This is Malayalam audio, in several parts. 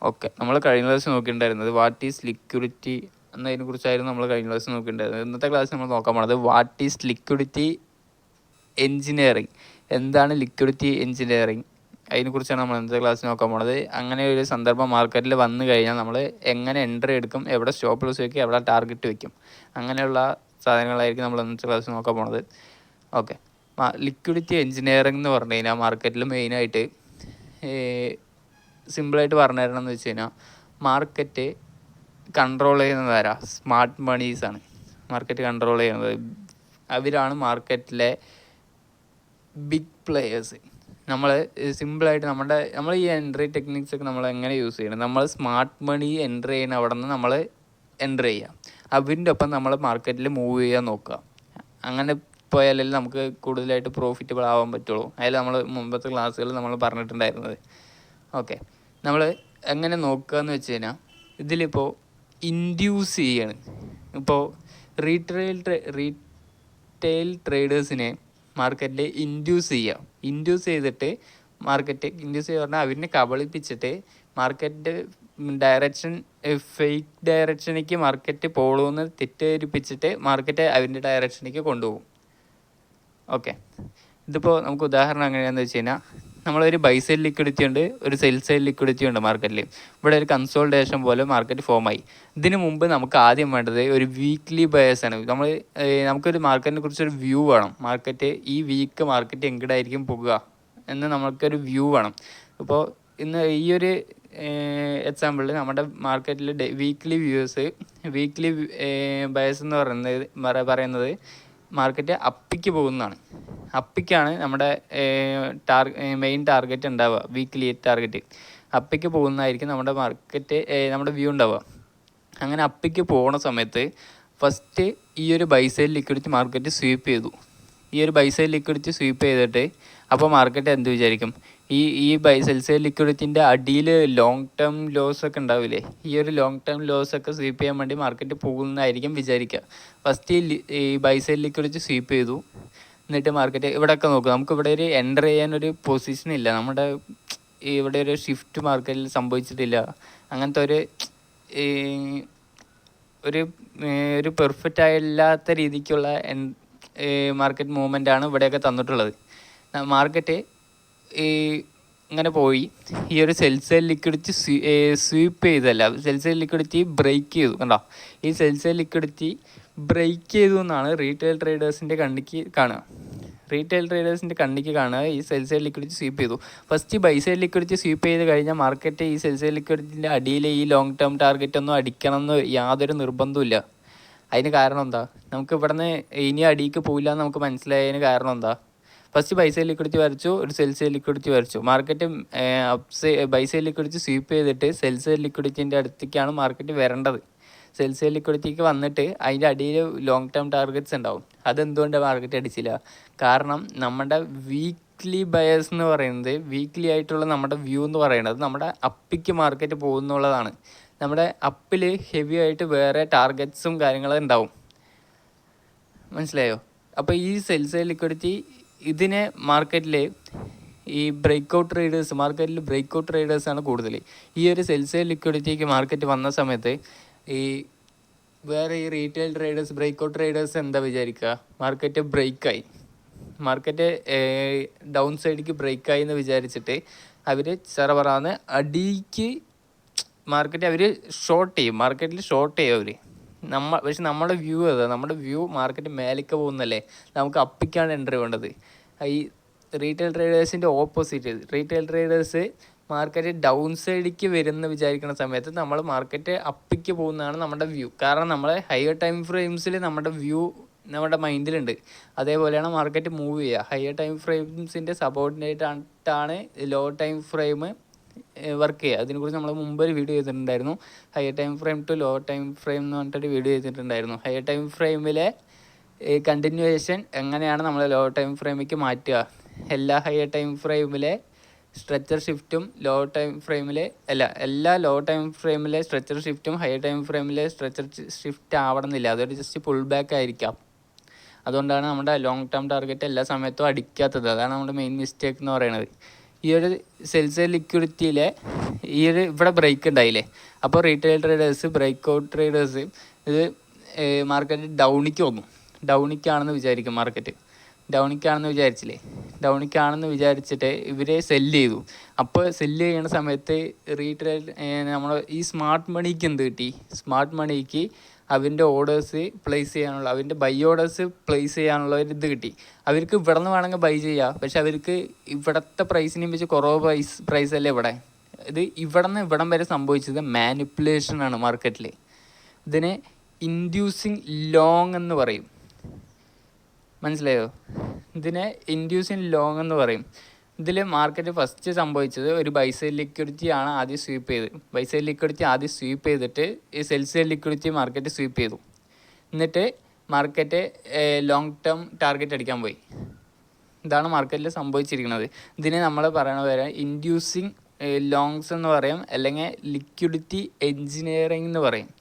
ഓക്കെ, നമ്മൾ കഴിഞ്ഞ ക്ലാസ് നോക്കിയിട്ടുണ്ടായിരുന്നത് വാട്ട് ഈസ് ലിക്വിഡിറ്റി എന്നതിനെ കുറിച്ചായിരുന്നു നമ്മൾ കഴിഞ്ഞ ക്ലാസ് നോക്കിയിട്ടുണ്ടായിരുന്നത്. ഇന്നത്തെ ക്ലാസ് നമ്മൾ നോക്കാൻ പോണത് വാട്ട് ഈസ് ലിക്വിഡിറ്റി എഞ്ചിനീയറിംഗ്, എന്താണ് ലിക്വിഡിറ്റി എഞ്ചിനീയറിംഗ്, അതിനെക്കുറിച്ചാണ് നമ്മൾ ഇന്നത്തെ ക്ലാസ് നോക്കാൻ പോണത്. അങ്ങനെ ഒരു സന്ദർഭം മാർക്കറ്റിൽ വന്നു കഴിഞ്ഞാൽ നമ്മൾ എങ്ങനെ എൻട്രി എടുക്കും, എവിടെ സ്റ്റോപ്പ് ലോസ് വയ്ക്കും, എവിടെ ടാർഗറ്റ് വയ്ക്കും, അങ്ങനെയുള്ള സാധനങ്ങളായിരിക്കും നമ്മൾ ഇന്നത്തെ ക്ലാസ് നോക്കാൻ പോണത്. ഓക്കെ, ലിക്വിഡിറ്റി എഞ്ചിനീയറിംഗ് എന്ന് പറഞ്ഞു കഴിഞ്ഞാൽ മാർക്കറ്റിൽ മെയിനായിട്ട് സിമ്പിളായിട്ട് പറഞ്ഞു തരണം എന്ന് വെച്ച് കഴിഞ്ഞാൽ മാർക്കറ്റ് കൺട്രോൾ ചെയ്യുന്നതാരാ? സ്മാർട്ട് മണീസാണ് മാർക്കറ്റ് കൺട്രോൾ ചെയ്യുന്നത്. അവരാണ് മാർക്കറ്റിലെ ബിഗ് പ്ലെയേഴ്സ്. നമ്മൾ സിമ്പിളായിട്ട് നമ്മൾ ഈ എൻട്രി ടെക്നിക്സ് ഒക്കെ നമ്മൾ എങ്ങനെ യൂസ് ചെയ്യണം? നമ്മൾ സ്മാർട്ട് മണി എൻട്രി ചെയ്യണ അവിടെ നിന്ന് നമ്മൾ എൻട്രി ചെയ്യുക, അവരിൻ്റെ ഒപ്പം നമ്മൾ മാർക്കറ്റിൽ മൂവ് ചെയ്യാൻ നോക്കുക. അങ്ങനെ പോയാലല്ലേ നമുക്ക് കൂടുതലായിട്ട് പ്രോഫിറ്റബിൾ ആവാൻ പറ്റുള്ളൂ. അതിൽ നമ്മൾ മുമ്പത്തെ ക്ലാസ്സുകളിൽ നമ്മൾ പറഞ്ഞിട്ടുണ്ടായിരുന്നത്. ഓക്കെ, നമ്മൾ എങ്ങനെ നോക്കുക എന്ന് വെച്ച് കഴിഞ്ഞാൽ ഇതിലിപ്പോൾ ഇൻഡ്യൂസ് ചെയ്യാണ്. ഇപ്പോൾ റീറ്റെയിൽ ട്രേഡേഴ്സിനെ മാർക്കറ്റിൽ ഇൻഡ്യൂസ് ചെയ്യുക. ഇൻഡ്യൂസ് ചെയ്തിട്ട് ഇൻഡ്യൂസ് ചെയ്യുക പറഞ്ഞാൽ അവരിനെ കബളിപ്പിച്ചിട്ട് മാർക്കറ്റ് ഡയറക്ഷൻ ഫേക്ക് ഡയറക്ഷനിലേക്ക് മാർക്കറ്റ് പോളുമെന്ന് തെറ്റിദ്ധരിപ്പിച്ചിട്ട് മാർക്കറ്റ് അവരുടെ ഡയറക്ഷനിലേക്ക് കൊണ്ടുപോകും. ഓക്കെ, ഇതിപ്പോൾ നമുക്ക് ഉദാഹരണം എങ്ങനെയാണെന്ന് വെച്ച് കഴിഞ്ഞാൽ നമ്മളൊരു ബൈ സൈഡ് ലിക്വിഡിറ്റി ഉണ്ട്, ഒരു സെൽ സൈഡ് ലിക്വിഡിറ്റി ഉണ്ട് മാർക്കറ്റിൽ. ഇവിടെ ഒരു കൺസോൾട്ടേഷൻ പോലെ മാർക്കറ്റ് ഫോമായി. ഇതിന് മുമ്പ് നമുക്ക് ആദ്യം വേണ്ടത് ഒരു വീക്ക്ലി ബയേഴ്സാണ്. നമുക്കൊരു മാർക്കറ്റിനെ കുറിച്ചൊരു വ്യൂ വേണം. മാർക്കറ്റ് ഈ വീക്ക് മാർക്കറ്റ് എങ്ങോട്ടായിരിക്കും പോകുക എന്ന് നമുക്കൊരു വ്യൂ വേണം. ഇപ്പോൾ ഇന്ന് ഈ ഒരു എക്സാമ്പിളിൽ നമ്മുടെ മാർക്കറ്റിൽ വീക്ക്ലി ബയേഴ്സ് എന്ന് പറയുന്നത് മാർക്കറ്റ് അപ്പിക്ക് പോകുന്നതാണ്. അപ്പിക്കാണ് നമ്മുടെ മെയിൻ ടാർഗറ്റ് ഉണ്ടാവുക. വീക്ക്ലി ടാർഗറ്റ് അപ്പിക്ക് പോകുന്നതായിരിക്കും നമ്മുടെ വ്യൂ ഉണ്ടാവുക. അങ്ങനെ അപ്പിക്ക് പോകുന്ന സമയത്ത് ഫസ്റ്റ് ഈ ഒരു buy side liquidity market sweep ചെയ്തു. ഈ ഒരു ബൈ സൈഡ് ലിക്വിഡിറ്റി സ്വീപ്പ് ചെയ്തിട്ട് അപ്പോൾ മാർക്കറ്റ് എന്ത് വിചാരിക്കും? ഈ സെൽ സൈഡ് ലിക്വിഡിറ്റിൻ്റെ അടിയിൽ ലോങ് ടേം ലോസ് ഒക്കെ ഉണ്ടാവില്ലേ? ഈ ഒരു ലോങ് ടേം ലോസ് ഒക്കെ സ്വീപ്പ് ചെയ്യാൻ വേണ്ടി മാർക്കറ്റ് പോകുന്നതായിരിക്കും വിചാരിക്കുക. ഫസ്റ്റ് ഈ ബൈ സൈഡ് ലിക്വിഡിറ്റി സ്വീപ്പ് ചെയ്തു. എന്നിട്ട് മാർക്കറ്റ് ഇവിടെയൊക്കെ നോക്കുക, നമുക്കിവിടെ ഒരു എൻ്റർ ചെയ്യാനൊരു പൊസിഷൻ ഇല്ല. ഇവിടെ ഒരു ഷിഫ്റ്റ് മാർക്കറ്റിൽ സംഭവിച്ചിട്ടില്ല. അങ്ങനത്തെ ഒരു പെർഫെക്റ്റ് ആയില്ലാത്ത രീതിക്കുള്ള മാർക്കറ്റ് മൂവ്മെൻ്റാണ് ഇവിടെയൊക്കെ തന്നിട്ടുള്ളത്. മാർക്കറ്റ് ഇങ്ങനെ പോയി ഈ ഒരു സെൽ സൈഡ് ലിക്വിഡിറ്റി സ്വീപ്പ് ചെയ്തല്ല, സെൽ സൈഡ് ലിക്വിഡിറ്റി ബ്രേക്ക് ചെയ്തു. കണ്ടോ, ഈ സെൽ സൈഡ് ലിക്വിഡിറ്റി ബ്രേക്ക് ചെയ്തു എന്നാണ് റീറ്റെയിൽ ട്രേഡേഴ്സിൻ്റെ കണ്ണിക്ക് കാണുക. ഈ സെൽ സൈഡ് ലിക്വിഡിറ്റി സ്വീപ്പ് ചെയ്തു. First buy side liquidity sweep ചെയ്ത് കഴിഞ്ഞാൽ മാർക്കറ്റ് ഈ സെൽ സൈഡ് ലിക്വിഡിറ്റിൻ്റെ അടിയിൽ ഈ ലോങ് ടേം ടാർഗറ്റ് ഒന്നും അടിക്കണം എന്ന് യാതൊരു നിർബന്ധമില്ല. അതിന് കാരണം എന്താ? നമുക്ക് ഇവിടുന്ന് ഇനി അടിയിലേക്ക് പോയില്ല എന്ന് നമുക്ക് മനസ്സിലായതിന് കാരണം എന്താ? ഫസ്റ്റ് ബൈ സൈഡ് ലിക്വിഡിറ്റി വരച്ചു, ഒരു സെൽ സൈഡ് ലിക്വിഡിറ്റി വരച്ചു. Market buy side liquidity sweep ചെയ്തിട്ട് സെൽ സൈഡ് ലിക്വിഡിറ്റിൻ്റെ അടുത്തേക്കാണ് മാർക്കറ്റ് വരേണ്ടത്. സെൽ സൈഡ് ലിക്വിഡിറ്റിക്ക് വന്നിട്ട് അതിൻ്റെ അടിയിൽ ലോങ് ടേം ടാർഗറ്റ്സ് ഉണ്ടാവും. അതെന്തുകൊണ്ട് മാർക്കറ്റ് അടിച്ചില്ല? കാരണം നമ്മുടെ വീക്ക്ലി ബയേഴ്സ് എന്ന് പറയുന്നത്, വീക്ക്ലി ആയിട്ടുള്ള നമ്മുടെ വ്യൂ എന്ന് പറയുന്നത് നമ്മുടെ അപ്പിക്ക് മാർക്കറ്റ് പോകുന്നുള്ളതാണ്. നമ്മുടെ അപ്പിൽ ഹെവി ആയിട്ട് വേറെ ടാർഗറ്റ്സും കാര്യങ്ങളും ഉണ്ടാവും. മനസ്സിലായോ? അപ്പോൾ ഈ സെൽ സൈഡ് ലിക്വിഡിറ്റി ഇതിനെ മാർക്കറ്റിൽ ഈ മാർക്കറ്റിൽ ബ്രേക്ക്ഔട്ട് ട്രേഡേഴ്സാണ് കൂടുതൽ. ഈ ഒരു സെൽ സൈഡ് ലിക്വിഡിറ്റിക്ക് മാർക്കറ്റ് വന്ന സമയത്ത് ഈ റീറ്റെയിൽ ട്രേഡേഴ്സ്, ബ്രേക്ക്ഔട്ട് ട്രേഡേഴ്സ് എന്താ വിചാരിക്കുക? മാർക്കറ്റ് ഡൗൺ സൈഡിലേക്ക് ബ്രേക്കായി എന്ന് വിചാരിച്ചിട്ട് അവർ ചെറപറാന്ന് അടിക്ക് മാർക്കറ്റ് അവർ ഷോർട്ട് ചെയ്യും. അവർ പക്ഷെ നമ്മുടെ വ്യൂ മാർക്കറ്റ് മേലേക്ക് പോകുന്നല്ലേ, നമുക്ക് അപ്പിക്കാണ് എൻട്രി വേണ്ടത്. ഈ റീറ്റെയിൽ ട്രേഡേഴ്സിൻ്റെ opposite, retail traders market down സൈഡിലേക്ക് വരുമെന്ന് വിചാരിക്കുന്ന സമയത്ത് നമ്മൾ മാർക്കറ്റ് അപ്പിക്ക് പോകുന്നതാണ് നമ്മുടെ വ്യൂ. കാരണം നമ്മളെ ഹയർ ടൈം ഫ്രെയിംസിൽ നമ്മുടെ വ്യൂ നമ്മുടെ മൈൻഡിലുണ്ട്. അതേപോലെയാണ് മാർക്കറ്റ് മൂവ് ചെയ്യുക. ഹയർ ടൈം ഫ്രെയിംസിൻ്റെ സബോർഡിനേറ്റാണ് ലോ ടൈം ഫ്രെയിം വർക്ക് ചെയ്യുക. അതിനെക്കുറിച്ച് നമ്മൾ മുമ്പ് ഒരു വീഡിയോ ചെയ്തിട്ടുണ്ടായിരുന്നു. Higher time frame to low time frame എന്ന് പറഞ്ഞിട്ടൊരു വീഡിയോ ചെയ്തിട്ടുണ്ടായിരുന്നു. ഹയർ ടൈം ഫ്രെയിമിലെ കണ്ടിന്യൂവേഷൻ എങ്ങനെയാണ് നമ്മൾ ലോ ടൈം ഫ്രെയിമിലേക്ക് മാറ്റുക. എല്ലാ ഹയർ ടൈം ഫ്രെയിമിലെ സ്ട്രെച്ചർ ഷിഫ്റ്റും എല്ലാ ലോ ടൈം ഫ്രെയിമിലെ സ്ട്രെച്ചർ ഷിഫ്റ്റും ഹയർ ടൈം ഫ്രെയിമിലെ സ്ട്രെച്ചർ ഷിഫ്റ്റ് ആവണമെന്നില്ല. അതൊരു ജസ്റ്റ് പുൾ ബാക്ക് ആയിരിക്കാം. അതുകൊണ്ടാണ് നമ്മുടെ ലോങ് ടേം ടാർഗറ്റ് എല്ലാ സമയത്തും അടിക്കാത്തത്. അതാണ് നമ്മുടെ മെയിൻ മിസ്റ്റേക്ക് എന്ന് പറയുന്നത്. ഈ ഒരു സെൽസ് ലിക്വിഡിറ്റിയിലെ ഈ ഒരു ഇവിടെ ബ്രേക്ക് ഉണ്ടായില്ലേ, അപ്പോൾ retail traders, break out traders ഇത് മാർക്കറ്റ് ഡൗണിക്കാണെന്ന് വിചാരിക്കും. മാർക്കറ്റ് ഡൗണിക്കാണെന്ന് വിചാരിച്ചില്ലേ, ഡൗണിക്കാണെന്ന് വിചാരിച്ചിട്ട് ഇവരെ സെല്ല് ചെയ്തു. അപ്പോൾ സെല്ല് ചെയ്യുന്ന സമയത്ത് റീറ്റെയിൽ നമ്മൾ ഈ സ്മാർട്ട് മണിക്ക് എന്ത് കിട്ടി? സ്മാർട്ട് മണിക്ക് അവൻ്റെ ഓർഡേഴ്സ് പ്ലേസ് ചെയ്യാനുള്ള, അവൻ്റെ ബൈ ഓർഡേഴ്സ് പ്ലേസ് ചെയ്യാനുള്ള ഒരു ഇത് കിട്ടി. അവർക്ക് ഇവിടെ നിന്ന് വേണമെങ്കിൽ ബൈ ചെയ്യാം, പക്ഷെ അവർക്ക് ഇവിടുത്തെ പ്രൈസിനെയും വെച്ച് കുറവ് പ്രൈസ് അല്ലേ ഇവിടെ. ഇത് ഇവിടെ നിന്ന് ഇവിടം വരെ സംഭവിച്ചത് മാനിപ്പുലേഷനാണ് മാർക്കറ്റിൽ. ഇതിനെ ഇൻഡ്യൂസിങ് ലോങ് എന്ന് പറയും. മനസ്സിലായോ? ഇതിനെ ഇൻഡ്യൂസിങ് ലോങ് എന്ന് പറയും. ഇതിൽ മാർക്കറ്റ് ഫസ്റ്റ് സംഭവിച്ചത് ഒരു ബൈ സൈഡ് ലിക്വിഡിറ്റി ആണ് ആദ്യം സ്വീപ്പ് ചെയ്ത്. ബൈ സൈഡ് ലിക്വിഡിറ്റി ആദ്യം സ്വീപ്പ് ചെയ്തിട്ട് ഈ sell side liquidity market sweep ചെയ്തു. എന്നിട്ട് മാർക്കറ്റ് ലോങ് ടേം ടാർഗറ്റ് അടിക്കാൻ പോയി. ഇതാണ് മാർക്കറ്റിൽ സംഭവിച്ചിരിക്കുന്നത്. ഇതിനെ നമ്മൾ പറയണ പോലെ ഇൻഡ്യൂസിങ് ലോങ്സ് എന്ന് പറയും, അല്ലെങ്കിൽ ലിക്വിഡിറ്റി എൻജിനീയറിംഗ് എന്ന് പറയും.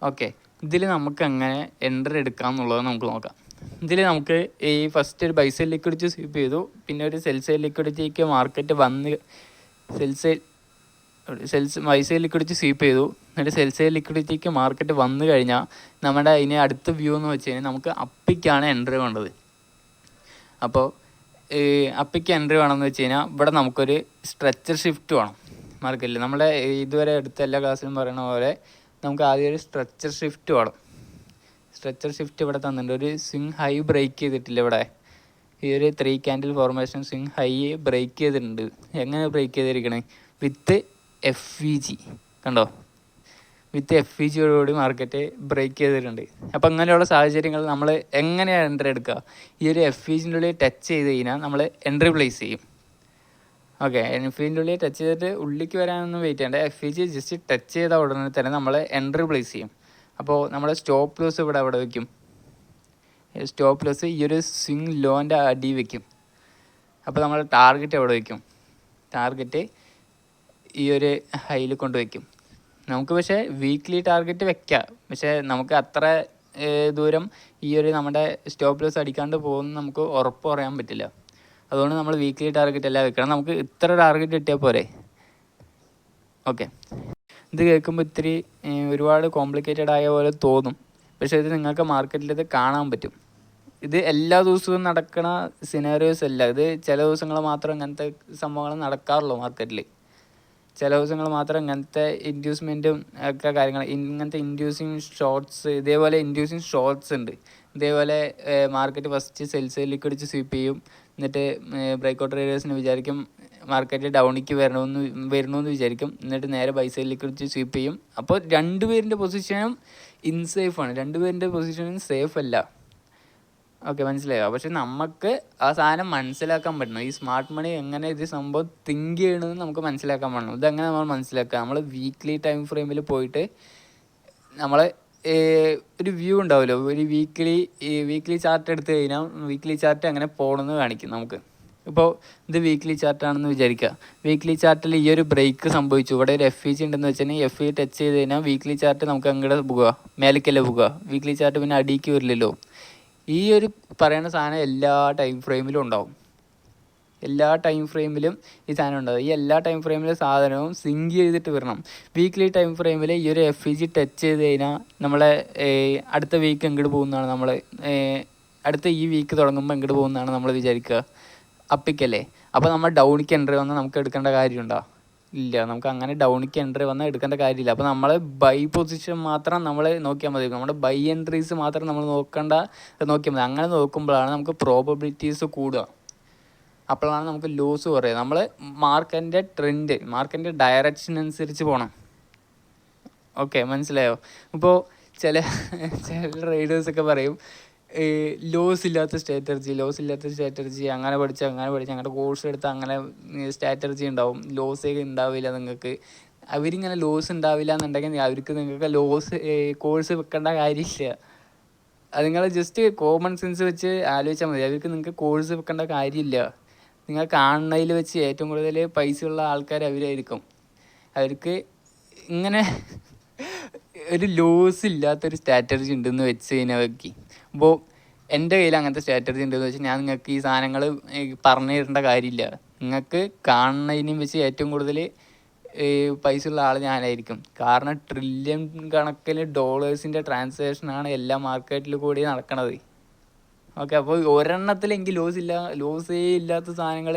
ഓക്കെ, ഇതിൽ നമുക്ക് എങ്ങനെ എൻട്രി എടുക്കാം എന്നുള്ളത് നമുക്ക് നോക്കാം. ഇതിൽ നമുക്ക് ഈ ഫസ്റ്റ് ഒരു ബൈ സൈഡ് ലിക്വിഡിറ്റി സ്വീപ്പ് ചെയ്തു, പിന്നെ ഒരു സെൽ സൈഡ് ലിക്വിഡിറ്റിക്ക് മാർക്കറ്റ് വന്ന് ബൈ സൈഡ് ലിക്വിഡിറ്റി സ്വീപ്പ് ചെയ്തു. എന്നിട്ട് സെൽ സൈഡ് ലിക്വിഡിറ്റിക്ക് മാർക്കറ്റ് വന്നു കഴിഞ്ഞാൽ നമ്മുടെ അതിന് അടുത്ത വ്യൂ എന്ന് വെച്ച് കഴിഞ്ഞാൽ നമുക്ക് അപ്പിക്കാണ് എൻട്രി വേണ്ടത്. അപ്പോൾ അപ്പിക്ക് എൻട്രി വേണമെന്ന് വെച്ച് കഴിഞ്ഞാൽ ഇവിടെ നമുക്കൊരു സ്ട്രെച്ചർ ഷിഫ്റ്റ് വേണം മാർക്കറ്റിൽ. നമ്മുടെ ഇതുവരെ എടുത്ത എല്ലാ ക്ലാസ്സിലും പറയുന്ന പോലെ നമുക്ക് ആദ്യം ഒരു സ്ട്രെച്ചർ ഷിഫ്റ്റ് വേണം. സ്ട്രെച്ചർ ഷിഫ്റ്റ് ഇവിടെ തന്നിട്ടുണ്ട്. ഒരു സ്വിങ് ഹൈ ബ്രേക്ക് ചെയ്തിട്ടില്ല ഇവിടെ. ഈ ഒരു 3 candle formation swing high break ചെയ്തിട്ടുണ്ട്. എങ്ങനെ ബ്രേക്ക് ചെയ്തിരിക്കണേ? വിത്ത് FVG. കണ്ടോ? വിത്ത് FVGയോടുകൂടി മാർക്കറ്റ് ബ്രേക്ക് ചെയ്തിട്ടുണ്ട്. അപ്പോൾ അങ്ങനെയുള്ള സാഹചര്യങ്ങൾ നമ്മൾ എങ്ങനെയാണ് എൻട്രി എടുക്കുക? ഈ ഒരു FVGൻ്റെ ഉള്ളിൽ ടച്ച് ചെയ്ത് കഴിഞ്ഞാൽ നമ്മൾ എൻട്രി പ്ലേസ് ചെയ്യും. ഓക്കെ, FVGൻ്റെ ഉള്ളിൽ ടച്ച് ചെയ്തിട്ട് ഉള്ളിലേക്ക് വരാനൊന്നും വെയിറ്റ് ചെയ്യേണ്ട. FVG ജസ്റ്റ് ടച്ച് ചെയ്ത ഉടനെ തന്നെ നമ്മൾ എൻട്രി പ്ലേസ് ചെയ്യും. അപ്പോൾ നമ്മുടെ സ്റ്റോപ്പ് ലോസ് ഇവിടെ വയ്ക്കും. സ്റ്റോപ്പ് ലോസ് ഈ ഒരു സ്വിങ് ലോൻ്റെ അടി വയ്ക്കും. അപ്പോൾ നമ്മൾ ടാർഗറ്റ് എവിടെ വയ്ക്കും? ടാർഗറ്റ് ഈ ഒരു ഹൈയിൽ കൊണ്ട് വയ്ക്കും. നമുക്ക് പക്ഷേ വീക്ക്ലി ടാർഗറ്റ് വെക്കാം, പക്ഷേ നമുക്ക് അത്ര ദൂരം ഈ ഒരു നമ്മുടെ സ്റ്റോപ്പ് ലോസ് അടിക്കാണ്ട് പോകുമെന്ന് നമുക്ക് ഉറപ്പ് പറയാൻ പറ്റില്ല. അതുകൊണ്ട് നമ്മൾ വീക്ക്ലി ടാർഗറ്റ് എല്ലാം വെക്കണം. നമുക്ക് ഇത്ര ടാർഗറ്റ് കിട്ടിയാൽ പോരെ. ഓക്കെ, ഇത് കേൾക്കുമ്പോൾ ഇത്തിരി ഒരുപാട് കോംപ്ലിക്കേറ്റഡ് ആയ പോലെ തോന്നും, പക്ഷേ ഇത് നിങ്ങൾക്ക് മാർക്കറ്റിൽ ഇത് കാണാൻ പറ്റും. ഇത് എല്ലാ ദിവസവും നടക്കണ സിനാരിയോസ് അല്ല. ഇത് ചില ദിവസങ്ങൾ മാത്രം ഇങ്ങനത്തെ സംഭവങ്ങൾ നടക്കാറുള്ളൂ മാർക്കറ്റിൽ. ചില ദിവസങ്ങൾ മാത്രം ഇങ്ങനത്തെ ഇൻഡ്യൂസ്മെൻറ്റും ഒക്കെ കാര്യങ്ങൾ, ഇങ്ങനത്തെ ഇൻഡ്യൂസിങ് ഷോർട്ട്സ്, ഇതേപോലെ ഇൻഡ്യൂസിങ് ഷോർട്ട്സ് ഉണ്ട്. ഇതേപോലെ market first cells liquidity sweep ചെയ്യും. എന്നിട്ട് ബ്രേക്ക് ഔട്ട് ട്രേഡേഴ്സിന് വിചാരിക്കും മാർക്കറ്റ് ഡൗണിക്ക് വരണമെന്ന് വിചാരിക്കും. എന്നിട്ട് നേരെ ബൈ സൈഡ് ലിക്വിഡിറ്റി സ്വീപ്പ് ചെയ്യും. അപ്പോൾ രണ്ടുപേരിൻ്റെ പൊസിഷനും ഇൻസേഫാണ്, രണ്ടുപേരിൻ്റെ പൊസിഷനും സേഫ് അല്ല. ഓക്കെ, മനസ്സിലായോ? പക്ഷെ നമുക്ക് ആ സാധനം മനസ്സിലാക്കാൻ പറ്റണം. ഈ സ്മാർട്ട് മണി എങ്ങനെ ഇത് സംഭവം തിങ്ക് ചെയ്യണമെന്ന് നമുക്ക് മനസ്സിലാക്കാൻ പറ്റണം. ഇതെങ്ങനെ നമ്മൾ മനസ്സിലാക്കുക? നമ്മൾ വീക്ക്ലി ടൈം ഫ്രെയിമിൽ പോയിട്ട് നമ്മൾ ഒരു വ്യൂ ഉണ്ടാവുമല്ലോ, ഒരു വീക്ക്ലി ചാർട്ട് എടുത്തു കഴിഞ്ഞാൽ വീക്ക്ലി ചാർട്ട് അങ്ങനെ പോകണമെന്ന് കാണിക്കും നമുക്ക്. ഇപ്പോൾ ഇത് വീക്ക്ലി ചാർട്ടാണെന്ന് വിചാരിക്കുക. വീക്ക്ലി ചാർട്ടിൽ ഈ ഒരു ബ്രേക്ക് സംഭവിച്ചു. ഇവിടെ ഒരു FVG ഉണ്ടെന്ന് വെച്ചാൽ FVG ടച്ച് ചെയ്ത് കഴിഞ്ഞാൽ വീക്ക്ലി ചാർട്ട് നമുക്ക് അങ്ങോട്ട് പോകുക, മേലേക്കല്ലേ പോകുക. വീക്ക്ലി ചാർട്ട് പിന്നെ അടിക്ക് വരില്ലല്ലോ. ഈ ഒരു പറയുന്ന സാധനം എല്ലാ ടൈം ഫ്രെയിമിലും ഉണ്ടാവും. എല്ലാ ടൈം ഫ്രെയിമിലും ഈ സാധനം ഉണ്ടാവും. ഈ എല്ലാ ടൈം ഫ്രെയിമിലെ സാധനവും സിങ്ക് ചെയ്തിട്ട് വരണം. വീക്ക്ലി ടൈം ഫ്രെയിമിൽ ഈ ഒരു FVG ടച്ച് ചെയ്ത് കഴിഞ്ഞാൽ നമ്മളെ അടുത്ത വീക്ക് എങ്ങോട്ട് പോകുന്നതാണ്, നമ്മൾ അടുത്ത ഈ വീക്ക് തുടങ്ങുമ്പോൾ എങ്ങോട്ട് പോകുന്നതാണ് നമ്മൾ വിചാരിക്കുക, അപ്പിക്കല്ലേ. അപ്പോൾ നമ്മൾ ഡൗണിക്ക് എൻട്രി വന്നാൽ നമുക്ക് എടുക്കേണ്ട കാര്യമുണ്ടോ? ഇല്ല, നമുക്ക് അങ്ങനെ ഡൗണിക്ക് എൻട്രി വന്നാൽ എടുക്കേണ്ട കാര്യമില്ല. അപ്പോൾ നമ്മൾ ബൈ പൊസിഷൻ മാത്രം നമ്മൾ നോക്കിയാൽ മതി. നമ്മുടെ ബൈ എൻട്രീസ് മാത്രം നമ്മൾ നോക്കിയാൽ മതി. അങ്ങനെ നോക്കുമ്പോഴാണ് നമുക്ക് പ്രോബബിലിറ്റീസ് കൂടുക. അപ്പോഴാണ് നമുക്ക് ലോസ് കുറയുക. നമ്മൾ മാർക്കറ്റിൻ്റെ ട്രെൻഡ്, മാർക്കറ്റിൻ്റെ ഡയറക്ഷൻ അനുസരിച്ച് പോകണം. ഓക്കെ, മനസ്സിലായോ? ഇപ്പോൾ ചില ട്രേഡേഴ്സൊക്കെ പറയും ലോസ് ഇല്ലാത്ത സ്ട്രാറ്റജി, അങ്ങനെ പഠിച്ച് അങ്ങനെ കോഴ്സ് എടുത്ത് അങ്ങനെ സ്ട്രാറ്റജി ഉണ്ടാവും, ലോസേ ഉണ്ടാവില്ല നിങ്ങൾക്ക്. അവരിങ്ങനെ ലോസ് ഉണ്ടാവില്ല എന്നുണ്ടെങ്കിൽ നിങ്ങൾക്ക് കോഴ്സ് വെക്കേണ്ട കാര്യമില്ല. അത് നിങ്ങൾ ജസ്റ്റ് കോമൺ സെൻസ് വെച്ച് ആലോചിച്ചാൽ മതി. നിങ്ങൾക്ക് കോഴ്സ് വെക്കേണ്ട കാര്യമില്ല. നിങ്ങൾ കാണുന്നതിൽ വെച്ച് ഏറ്റവും കൂടുതൽ പൈസയുള്ള ആൾക്കാർ അവരായിരിക്കും. അവർക്ക് ഇങ്ങനെ ഒരു ലോസ് ഇല്ലാത്തൊരു സ്ട്രാറ്റജി ഉണ്ടെന്ന് വെച്ച് കഴിഞ്ഞാൽ അപ്പോൾ എൻ്റെ കയ്യിൽ അങ്ങനത്തെ സ്ട്രാറ്റജി ഉണ്ടെന്ന് വെച്ചാൽ ഞാൻ നിങ്ങൾക്ക് ഈ സാധനങ്ങൾ പറഞ്ഞു തരേണ്ട കാര്യമില്ല. നിങ്ങൾക്ക് കാണുന്നതിനും വെച്ച് ഏറ്റവും കൂടുതൽ പൈസ ഉള്ള ആൾ ഞാനായിരിക്കും. കാരണം ട്രില്യൺ കണക്കിന് ഡോളേഴ്സിൻ്റെ ട്രാൻസാക്ഷനാണ് എല്ലാ മാർക്കറ്റിൽ കൂടി നടക്കണത്. ഓക്കെ, അപ്പോൾ ഒരെണ്ണത്തിലെങ്കിൽ ലോസേ ഇല്ലാത്ത സാധനങ്ങൾ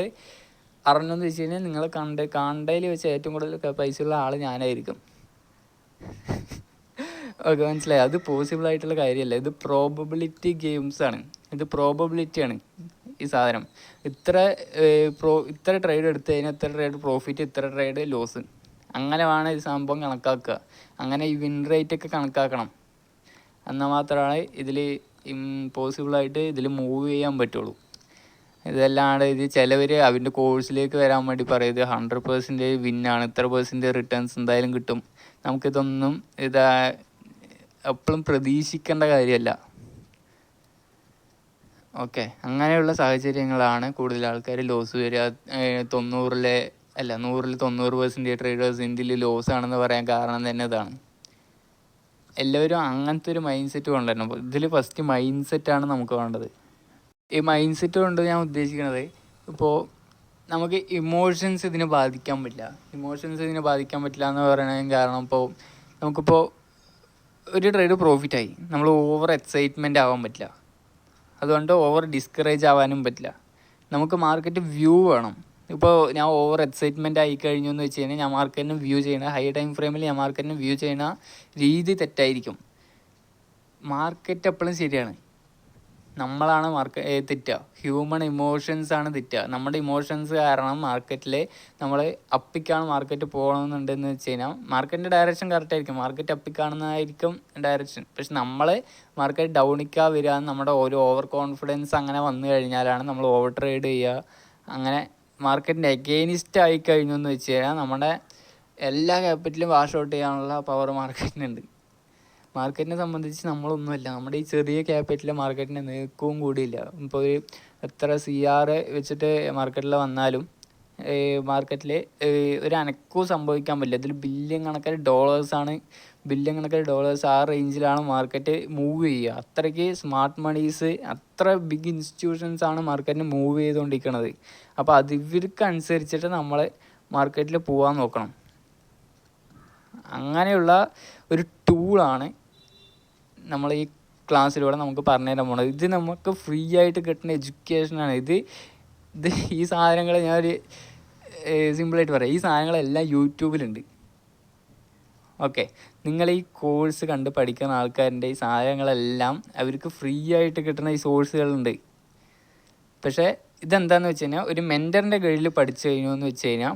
അറിഞ്ഞെന്ന് വെച്ച് കഴിഞ്ഞാൽ നിങ്ങൾ കണ്ടതിൽ വെച്ച് ഏറ്റവും കൂടുതൽ പൈസ ഉള്ള ആൾ ഞാനായിരിക്കും. ഓക്കെ, മനസ്സിലായി. അത് പോസിബിൾ ആയിട്ടുള്ള കാര്യമല്ല. ഇത് പ്രോബബിലിറ്റി ഗെയിംസാണ്. ഇത് പ്രോബബിലിറ്റിയാണ് ഈ സാധനം. ഇത്ര ട്രേഡ് എടുത്തു കഴിഞ്ഞാൽ ഇത്ര ട്രേഡ് പ്രോഫിറ്റ്, ഇത്ര ട്രേഡ് ലോസ്, അങ്ങനെ വേണം ഈ സംഭവം കണക്കാക്കുക. അങ്ങനെ ഈ വിൻ റേറ്റ് ഒക്കെ കണക്കാക്കണം. എന്നാൽ മാത്രമാണ് ഇതിൽ പോസിബിളായിട്ട് ഇതിൽ മൂവ് ചെയ്യാൻ പറ്റുള്ളൂ. ഇതല്ലാണ്ട് ഇത് ചിലവർ അവൻ്റെ കോഴ്സിലേക്ക് വരാൻ വേണ്ടി പറയും ഇത് 100% വിന്നാണ്, ഇത്ര % റിട്ടേൺസ് എന്തായാലും കിട്ടും. നമുക്കിതൊന്നും എപ്പോഴും പ്രതീക്ഷിക്കേണ്ട കാര്യമല്ല. ഓക്കെ, അങ്ങനെയുള്ള സാഹചര്യങ്ങളാണ് കൂടുതൽ ആൾക്കാർ ലോസ് വരിക. 100% ട്രേഡേഴ്സ് ഇന്ത്യയിൽ ലോസ് ആണെന്ന് പറയാൻ കാരണം തന്നെ ഇതാണ്. എല്ലാവരും അങ്ങനത്തെ ഒരു മൈൻഡ് സെറ്റ് കൊണ്ടുവരണം. ഇതിൽ ഫസ്റ്റ് മൈൻഡ് സെറ്റാണ് നമുക്ക് വേണ്ടത്. ഈ മൈൻഡ് സെറ്റ് കൊണ്ട് ഞാൻ ഉദ്ദേശിക്കുന്നത്, ഇപ്പോൾ നമുക്ക് ഇമോഷൻസ് ഇതിനെ ബാധിക്കാൻ പറ്റില്ല. എന്ന് പറയുന്നതിന് കാരണം നമുക്കിപ്പോൾ ഒരു ട്രേഡ് പ്രോഫിറ്റായി, നമ്മൾ ഓവർ എക്സൈറ്റ്മെൻ്റ് ആവാൻ പറ്റില്ല. അതുകൊണ്ട് ഓവർ ഡിസ്കറേജ് ആവാനും പറ്റില്ല. നമുക്ക് മാർക്കറ്റ് വ്യൂ വേണം. ഇപ്പോൾ ഞാൻ ഓവർ എക്സൈറ്റ്മെൻ്റ് ആയി കഴിഞ്ഞു എന്ന് വെച്ച് കഴിഞ്ഞാൽ ഞാൻ മാർക്കറ്റിനെ വ്യൂ ചെയ്യണ ഹൈ ടൈം ഫ്രെയിമിൽ ഞാൻ മാർക്കറ്റിനെ വ്യൂ ചെയ്യുന്ന രീതി തെറ്റായിരിക്കും. മാർക്കറ്റ് എപ്പോഴും ശരിയാണ്, നമ്മളാണ് തെറ്റുക. ഹ്യൂമൺ ഇമോഷൻസാണ് തെറ്റുക. നമ്മുടെ ഇമോഷൻസ് കാരണം മാർക്കറ്റിൽ നമ്മൾ അപ്പിക്കാണ് മാർക്കറ്റ് പോകണമെന്നുണ്ടെന്ന് വെച്ച് കഴിഞ്ഞാൽ മാർക്കറ്റിൻ്റെ ഡയറക്ഷൻ കറക്റ്റായിരിക്കും, മാർക്കറ്റ് അപ്പിക്കാണെന്നായിരിക്കും ഡയറക്ഷൻ. പക്ഷെ നമ്മൾ മാർക്കറ്റ് ഡൗണിക്കാ വരിക, നമ്മുടെ ഒരു ഓവർ കോൺഫിഡൻസ് അങ്ങനെ വന്നു കഴിഞ്ഞാലാണ് നമ്മൾ ഓവർ ട്രേഡ് ചെയ്യുക. അങ്ങനെ മാർക്കറ്റിൻ്റെ എഗെയിനിസ്റ്റ് ആയി കഴിഞ്ഞു എന്ന് വെച്ച് കഴിഞ്ഞാൽ നമ്മുടെ എല്ലാ ക്യാപിറ്റലും വാഷ് ഔട്ട് ചെയ്യാനുള്ള പവർ മാർക്കറ്റിനുണ്ട്. മാർക്കറ്റിനെ സംബന്ധിച്ച് നമ്മളൊന്നുമല്ല, നമ്മുടെ ഈ ചെറിയ ക്യാപിറ്റൽ മാർക്കറ്റിനെ നീക്കവും കൂടിയില്ല. ഇപ്പോൾ എത്ര CR വെച്ചിട്ട് മാർക്കറ്റിൽ വന്നാലും മാർക്കറ്റിൽ ഒരു അനക്കവും സംഭവിക്കാൻ പറ്റില്ല. ഇതിൽ ബില്യൺ കണക്കിന് ഡോളേഴ്സ് ആ റേഞ്ചിലാണ് മാർക്കറ്റ് മൂവ് ചെയ്യുക. അത്രയ്ക്ക് സ്മാർട്ട് മണീസ്, അത്ര ബിഗ് ഇൻസ്റ്റിറ്റ്യൂഷൻസാണ് മാർക്കറ്റിന് മൂവ് ചെയ്തുകൊണ്ടിരിക്കുന്നത്. അപ്പോൾ ഇവർക്ക് അനുസരിച്ചിട്ട് നമ്മൾ മാർക്കറ്റിൽ പോകാൻ നോക്കണം. അങ്ങനെയുള്ള ഒരു ടൂളാണ് നമ്മൾ ഈ ക്ലാസ്സിലൂടെ നമുക്ക് പറഞ്ഞു തരാൻ പോണത്. ഇത് നമുക്ക് ഫ്രീ ആയിട്ട് കിട്ടുന്ന എഡ്യൂക്കേഷനാണ്. ഇത് ഈ സാധനങ്ങൾ ഞാനൊരു സിമ്പിളായിട്ട് പറയാം, ഈ സാധനങ്ങളെല്ലാം യൂട്യൂബിലുണ്ട്. ഓക്കെ, നിങ്ങൾ ഈ കോഴ്സ് കണ്ട് പഠിക്കുന്ന ആൾക്കാരുടെ ഈ സാധനങ്ങളെല്ലാം അവർക്ക് ഫ്രീ ആയിട്ട് കിട്ടുന്ന ഈ സോഴ്സുകളുണ്ട്. പക്ഷേ ഇതെന്താണെന്ന് വെച്ച് കഴിഞ്ഞാൽ, ഒരു മെൻറ്ററിൻ്റെ കീഴിൽ പഠിച്ചു കഴിഞ്ഞു എന്ന് വെച്ച് കഴിഞ്ഞാൽ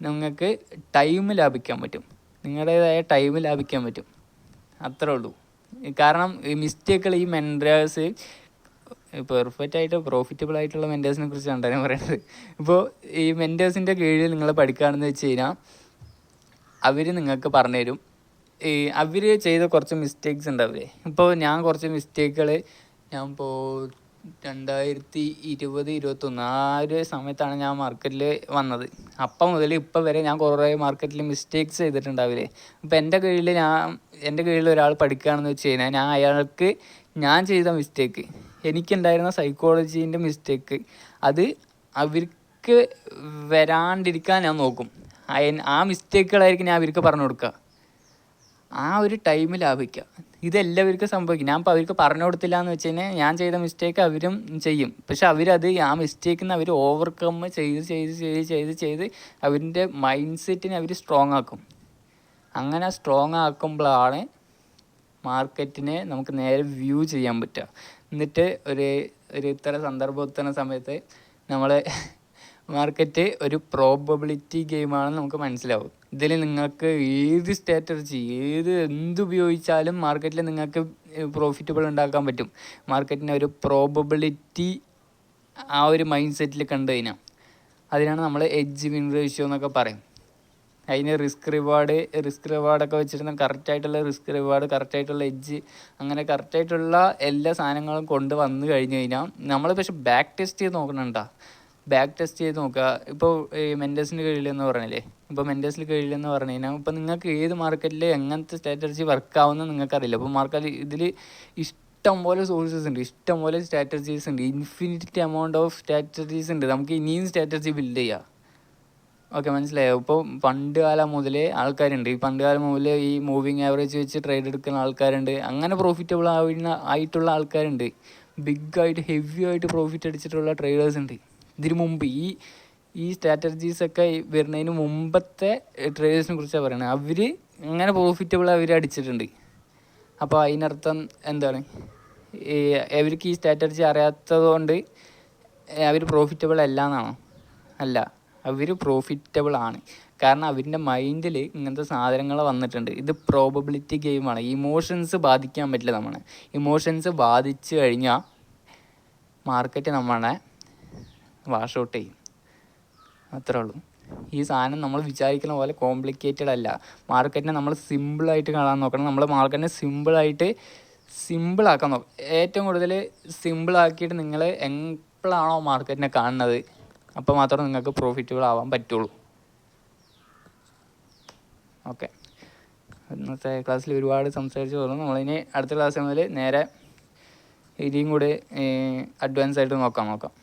നിങ്ങൾക്ക് ടൈം ലാഭിക്കാൻ പറ്റും, നിങ്ങളുടേതായ ടൈം ലാഭിക്കാൻ പറ്റും. അത്രേ ഉള്ളൂ. കാരണം ഈ മിസ്റ്റേക്കുകൾ ഈ മെൻറ്റേഴ്സ് പെർഫെക്റ്റായിട്ട് പ്രോഫിറ്റബിൾ ആയിട്ടുള്ള മെൻറ്റേഴ്സിനെ കുറിച്ചാണ് ഞാൻ പറയുന്നത്. ഇപ്പോൾ ഈ മെൻറ്റേഴ്സിൻ്റെ കീഴിൽ നിങ്ങൾ പഠിക്കുകയാണെന്ന് വെച്ച് കഴിഞ്ഞാൽ അവർ നിങ്ങൾക്ക് പറഞ്ഞു തരും. അവർ ചെയ്ത കുറച്ച് മിസ്റ്റേക്സ് ഉണ്ടാവില്ലേ. ഇപ്പോൾ ഞാൻ കുറച്ച് മിസ്റ്റേക്കുകൾ ഇപ്പോൾ 2020-2021 ആ ഒരു സമയത്താണ് ഞാൻ മാർക്കറ്റിൽ വന്നത്. അപ്പം മുതൽ ഇപ്പം വരെ ഞാൻ കുറേ മാർക്കറ്റിൽ മിസ്റ്റേക്സ് ചെയ്തിട്ടുണ്ടാവില്ലേ. ഇപ്പം എൻ്റെ കീഴിൽ ഒരാൾ പഠിക്കുകയാണെന്ന് വെച്ച് കഴിഞ്ഞാൽ അയാൾക്ക് ഞാൻ ചെയ്ത മിസ്റ്റേക്ക്, എനിക്കുണ്ടായിരുന്ന സൈക്കോളജീൻ്റെ മിസ്റ്റേക്ക്, അത് അവർക്ക് വരാണ്ടിരിക്കാൻ ഞാൻ നോക്കും. ആ മിസ്റ്റേക്കുകളായിരിക്കും ഞാൻ അവർക്ക് പറഞ്ഞു കൊടുക്കുക. ആ ഒരു ടൈം ലാഭിക്കുക. ഇതെല്ലാവർക്കും സംഭവിക്കും. ഞാൻ ഇപ്പോൾ അവർക്ക് പറഞ്ഞു കൊടുത്തില്ല എന്ന് വെച്ച് കഴിഞ്ഞാൽ ഞാൻ ചെയ്ത മിസ്റ്റേക്ക് അവരും ചെയ്യും. പക്ഷെ ആ മിസ്റ്റേക്കിൽ നിന്ന് അവർ ഓവർകം ചെയ്ത് അവരുടെ മൈൻഡ് സെറ്റിനെ അവർ സ്ട്രോങ് ആക്കും. അങ്ങനെ സ്ട്രോങ് ആക്കുമ്പോഴാണ് മാർക്കറ്റിനെ നമുക്ക് നേരെ വ്യൂ ചെയ്യാൻ പറ്റുക. എന്നിട്ട് ഒരു ഇത്ര സന്ദർഭം എത്തുന്ന സമയത്ത് നമ്മൾ മാർക്കറ്റ് ഒരു പ്രോബബിലിറ്റി ഗെയിമാണെന്ന് നമുക്ക് മനസ്സിലാവും. ഇതിൽ നിങ്ങൾക്ക് ഏത് സ്ട്രാറ്റജി എന്തുപയോഗിച്ചാലും മാർക്കറ്റിൽ നിങ്ങൾക്ക് പ്രോഫിറ്റബിൾ ഉണ്ടാക്കാൻ പറ്റും. മാർക്കറ്റിനെ ഒരു പ്രോബബിലിറ്റി ആ ഒരു മൈൻഡ് സെറ്റിൽ കണ്ടു കഴിഞ്ഞാൽ അതിനാണ് നമ്മൾ എഡ്ജ് വിൻ റേഷ്യോ എന്നൊക്കെ പറയും. അതിന് റിസ്ക് റിവാർഡൊക്കെ വെച്ചിരുന്ന കറക്റ്റായിട്ടുള്ള കറക്റ്റായിട്ടുള്ള എഡ്ജ്, അങ്ങനെ കറക്റ്റായിട്ടുള്ള എല്ലാ സാധനങ്ങളും കൊണ്ട് വന്നു കഴിഞ്ഞ് കഴിഞ്ഞാൽ നമ്മൾ പക്ഷെ ബാക്ക് ടെസ്റ്റ് ചെയ്ത് നോക്കണുണ്ടോ. ബാക്ക് ടെസ്റ്റ് ചെയ്ത് നോക്കുക. ഇപ്പോൾ ഈ മെൻറ്റേഴ്സിൻ്റെ കീഴിലെന്ന് പറഞ്ഞില്ലേ, ഇപ്പോൾ മെൻറ്റേഴ്സിൽ കീഴിലെന്ന് പറഞ്ഞു കഴിഞ്ഞാൽ ഇപ്പോൾ നിങ്ങൾക്ക് ഏത് മാർക്കറ്റിൽ എങ്ങനത്തെ സ്ട്രാറ്റജി വർക്കാവുമെന്ന് നിങ്ങൾക്കറിയില്ല. അപ്പോൾ ഇതിൽ ഇഷ്ടം പോലെ സോഴ്സസ് ഉണ്ട്, ഇഷ്ടം പോലെ സ്ട്രാറ്റജീസ് ഉണ്ട്, ഇൻഫിനിറ്റ് എമൗണ്ട് ഓഫ് സ്ട്രാറ്റജീസ് ഉണ്ട്. നമുക്ക് ഇനിയും സ്ട്രാറ്റജി ബിൽഡ് ചെയ്യാം. ഓക്കെ, മനസ്സിലായോ? ഇപ്പോൾ പണ്ട് കാലം മുതലേ ആൾക്കാരുണ്ട്, ഈ പണ്ട് കാലം മുതലേ ഈ മൂവിങ് ആവറേജ് വെച്ച് ട്രേഡ് എടുക്കുന്ന ആൾക്കാരുണ്ട്, അങ്ങനെ പ്രോഫിറ്റബിൾ ആയിട്ടുള്ള ആൾക്കാരുണ്ട്, ബിഗ്ഗായിട്ട് ഹെവി ആയിട്ട് പ്രോഫിറ്റ് അടിച്ചിട്ടുള്ള ട്രേഡേഴ്സ് ഉണ്ട്. ഇതിന് മുമ്പ് ഈ സ്ട്രാറ്റജീസൊക്കെ വരുന്നതിന് മുമ്പത്തെ ട്രേഡേഴ്സിനെ കുറിച്ചാണ് പറയുന്നത്. അവർ അങ്ങനെ പ്രോഫിറ്റബിൾ അവർ അടിച്ചിട്ടുണ്ട്. അപ്പോൾ അതിനർത്ഥം എന്താണ്? അവർക്ക് ഈ സ്ട്രാറ്റജി അറിയാത്തത് കൊണ്ട് അവർ പ്രോഫിറ്റബിൾ അല്ല എന്നാണോ? അല്ല, അവർ പ്രോഫിറ്റബിൾ ആണ്. കാരണം അവരുടെ മൈൻഡിൽ ഇങ്ങനത്തെ സാധനങ്ങൾ വന്നിട്ടുണ്ട്. ഇത് പ്രോബബിലിറ്റി ഗെയിമാണ്. ഇമോഷൻസ് ബാധിക്കാൻ പറ്റില്ല. നമ്മളെ ഇമോഷൻസ് ബാധിച്ചു കഴിഞ്ഞാൽ മാർക്കറ്റ് നമ്മളെ വാഷ് ഔട്ട് ചെയ്യും. അത്രേ ഉള്ളൂ. ഈ സാധനം നമ്മൾ വിചാരിക്കുന്ന പോലെ കോംപ്ലിക്കേറ്റഡ് അല്ല. മാർക്കറ്റിനെ നമ്മൾ സിമ്പിളായിട്ട് കാണാൻ നോക്കണം. നമ്മൾ മാർക്കറ്റിനെ സിമ്പിളാക്കാൻ നോക്കണം. ഏറ്റവും കൂടുതൽ സിമ്പിളാക്കിയിട്ട് നിങ്ങൾ എപ്പോഴാണോ മാർക്കറ്റിനെ കാണുന്നത് അപ്പോൾ മാത്രമേ നിങ്ങൾക്ക് പ്രോഫിറ്റബിൾ ആവാൻ പറ്റുള്ളൂ. ഓക്കെ, ഇന്നത്തെ ക്ലാസ്സിൽ ഒരുപാട് സംസാരിച്ച് തോന്നുന്നു. നമ്മളിനി അടുത്ത ക്ലാസ് മുതൽ നേരെ ഇനിയും കൂടെ അഡ്വാൻസ് ആയിട്ട് നോക്കാം.